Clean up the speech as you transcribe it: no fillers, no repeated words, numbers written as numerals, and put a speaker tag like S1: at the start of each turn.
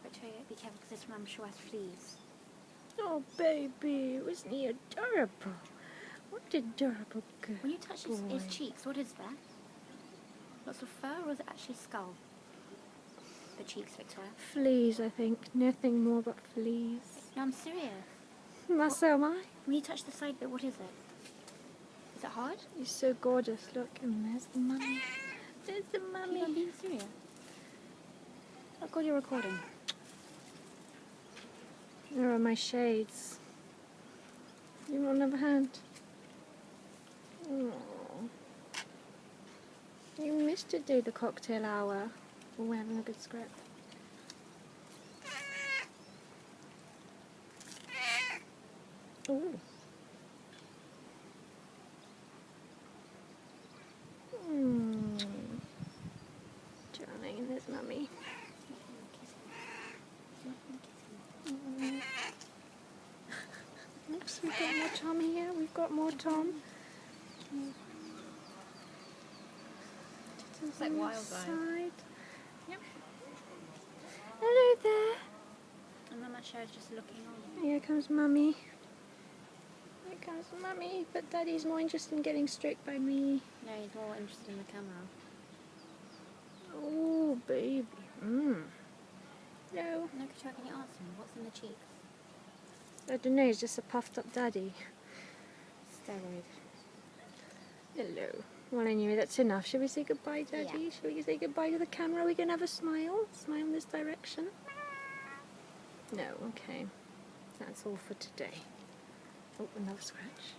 S1: Victoria, be careful because this mum sure has fleas.
S2: Oh, baby, wasn't he adorable? What adorable girl.
S1: When you touch his cheeks, what is that? Lots of fur, or is it actually skull? The cheeks, Victoria.
S2: Fleas, I think. Nothing more but fleas.
S1: No, I'm serious.
S2: So am I.
S1: When you touch the side bit, what is it? Is it hard?
S2: You're so gorgeous. Look, and there's the mummy. There's the mummy.
S1: I'm being serious. Oh God, you're recording.
S2: There are my shades. You want another hand? Aww. You missed to do the cocktail hour when we're having a good script. Ooh. Darling, there's mummy. Oops, we've got more Tom here. We've got more Tom.
S1: It's like wildlife.
S2: Yep. Hello there.
S1: And Mama Cher's just looking on.
S2: Here comes mummy. Here comes mummy. But daddy's more interested in getting stroked by me.
S1: No, he's more interested in the camera.
S2: Oh, baby. Hello.
S1: No, Victoria, can you ask him what's in the cheeks?
S2: I don't know, he's just a puffed up daddy.
S1: Steroid.
S2: Hello. Well, anyway, that's enough. Shall we say goodbye, Daddy?
S1: Yeah.
S2: Shall we say goodbye to the camera? We can have a smile. Smile in this direction. No, okay. That's all for today. Oh, another scratch.